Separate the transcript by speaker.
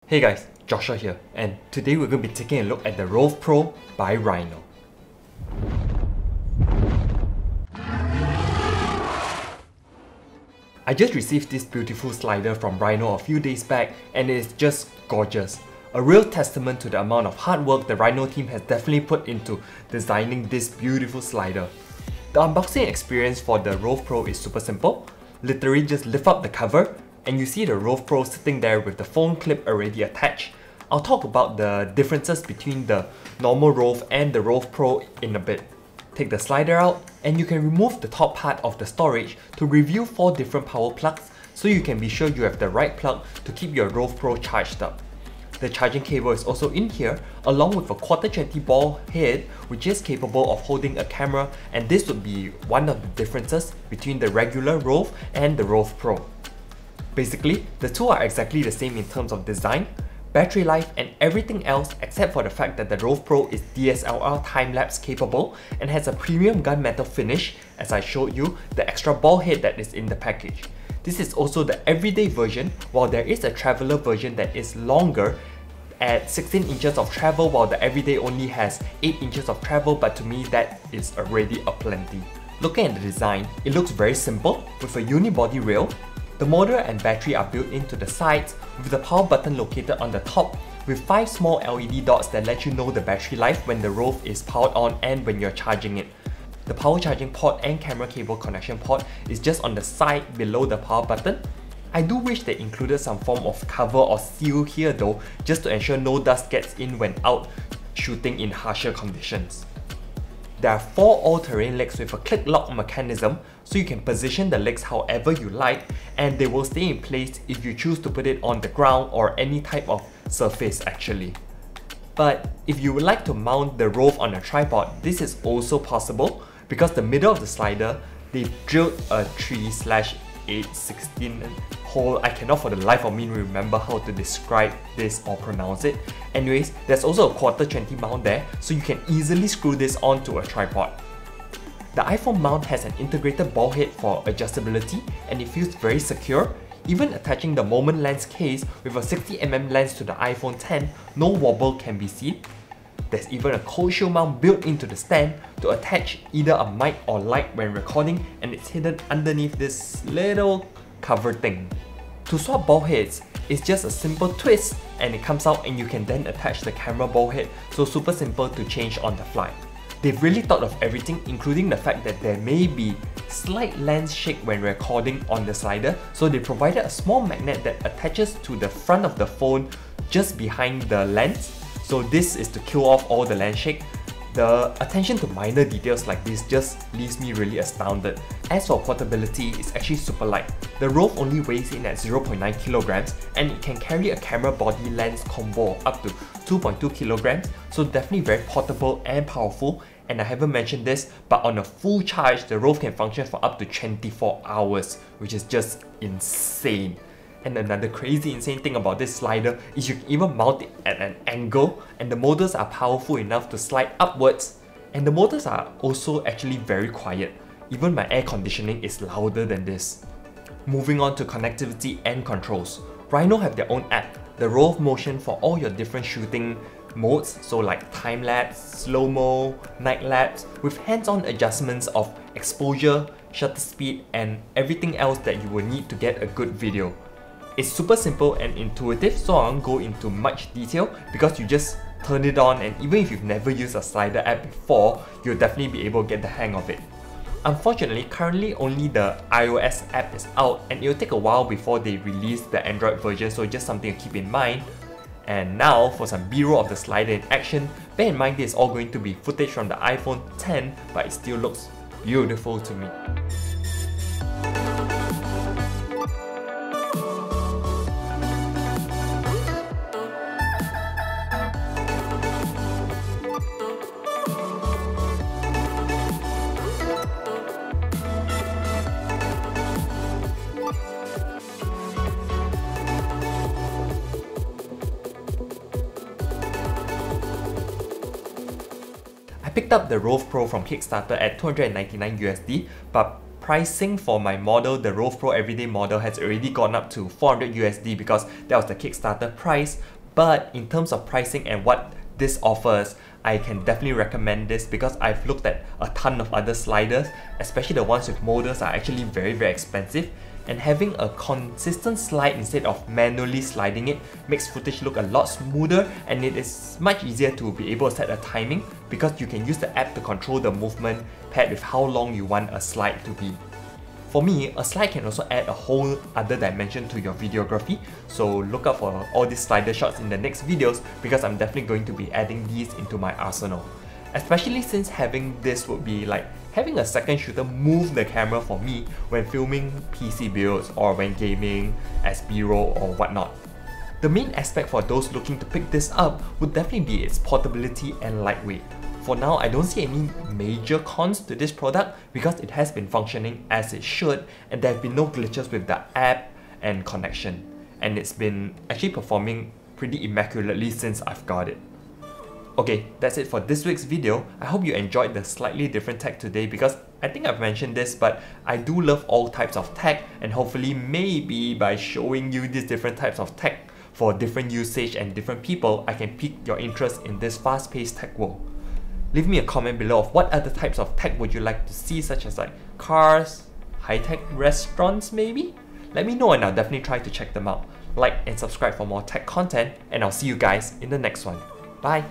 Speaker 1: Hey guys, Joshua here, and today we're going to be taking a look at the ROV Pro by Rhino. I just received this beautiful slider from Rhino a few days back and it's just gorgeous. A real testament to the amount of hard work the Rhino team has definitely put into designing this beautiful slider. The unboxing experience for the ROV Pro is super simple. Literally just lift up the cover and you see the ROV Pro sitting there with the phone clip already attached. I'll talk about the differences between the normal ROV and the ROV Pro in a bit. Take the slider out and you can remove the top part of the storage to reveal 4 different power plugs so you can be sure you have the right plug to keep your ROV Pro charged up. The charging cable is also in here along with a 1/4 ball head which is capable of holding a camera, and this would be one of the differences between the regular ROV and the ROV Pro. Basically, the two are exactly the same in terms of design, battery life and everything else except for the fact that the ROV Pro is DSLR time-lapse capable and has a premium gunmetal finish, as I showed you the extra ball head that is in the package. This is also the everyday version, while there is a traveler version that is longer at 16 inches of travel, while the everyday only has 8 inches of travel, but to me that is already a plenty. Looking at the design, it looks very simple with a unibody rail. The motor and battery are built into the sides with the power button located on the top with 5 small LED dots that let you know the battery life when the ROV is powered on and when you're charging it. The power charging port and camera cable connection port is just on the side below the power button. I do wish they included some form of cover or seal here though, just to ensure no dust gets in when out shooting in harsher conditions. There are 4 all-terrain legs with a click lock mechanism, so you can position the legs however you like and they will stay in place if you choose to put it on the ground or any type of surface actually. But if you would like to mount the ROV on a tripod, this is also possible because the middle of the slider, they've drilled a 3/8/16 hole. I cannot for the life of me remember how to describe this or pronounce it. Anyways, there's also a 1/4 mount there, so you can easily screw this onto a tripod. The iPhone mount has an integrated ball head for adjustability and it feels very secure. Even attaching the moment lens case with a 60mm lens to the iPhone X, no wobble can be seen. There's even a cold shield mount built into the stand to attach either a mic or light when recording, and it's hidden underneath this little cover thing. To swap ball heads, it's just a simple twist and it comes out and you can then attach the camera ball head, so super simple to change on the fly. They've really thought of everything, including the fact that there may be slight lens shake when recording on the slider, so they provided a small magnet that attaches to the front of the phone just behind the lens. So this is to kill off all the lens shake. The attention to minor details like this just leaves me really astounded. As for portability, it's actually super light. The ROV only weighs in at 0.9 kilograms and it can carry a camera body lens combo of up to 2.2 kilograms, so definitely very portable and powerful. And I haven't mentioned this, but on a full charge, the ROV can function for up to 24 hours, which is just insane. And another crazy insane thing about this slider is you can even mount it at an angle, and the motors are powerful enough to slide upwards, and the motors are also actually very quiet. Even my air conditioning is louder than this. Moving on to connectivity and controls. Rhino have their own app, the ROV Motion, for all your different shooting modes, so like time-lapse, slow-mo, night-lapse, with hands-on adjustments of exposure, shutter speed and everything else that you will need to get a good video. It's super simple and intuitive, so I won't go into much detail because you just turn it on, and even if you've never used a slider app before, you'll definitely be able to get the hang of it. Unfortunately, currently only the iOS app is out and it'll take a while before they release the Android version, so just something to keep in mind. And now for some B-roll of the slider in action. Bear in mind this is all going to be footage from the iPhone X, but it still looks beautiful to me. I picked up the ROV Pro from Kickstarter at $299 USD, but pricing for my model, the ROV Pro Everyday model, has already gone up to $400 USD because that was the Kickstarter price. But in terms of pricing and what this offers, I can definitely recommend this because I've looked at a ton of other sliders, especially the ones with motors are actually very expensive, and having a consistent slide instead of manually sliding it makes footage look a lot smoother, and it is much easier to be able to set a timing because you can use the app to control the movement paired with how long you want a slide to be. For me, a slide can also add a whole other dimension to your videography, so look out for all these slider shots in the next videos because I'm definitely going to be adding these into my arsenal. Especially since having this would be like having a second shooter move the camera for me when filming PC builds or when gaming as B-roll or whatnot. The main aspect for those looking to pick this up would definitely be its portability and lightweight. For now, I don't see any major cons to this product because it has been functioning as it should and there have been no glitches with the app and connection, and it's been actually performing pretty immaculately since I've got it. Okay, that's it for this week's video. I hope you enjoyed the slightly different tech today because I think I've mentioned this, but I do love all types of tech, and hopefully maybe by showing you these different types of tech for different usage and different people, I can pique your interest in this fast-paced tech world. Leave me a comment below of what other types of tech would you like to see, such as like cars, high-tech restaurants maybe? Let me know and I'll definitely try to check them out. Like and subscribe for more tech content, and I'll see you guys in the next one. Bye!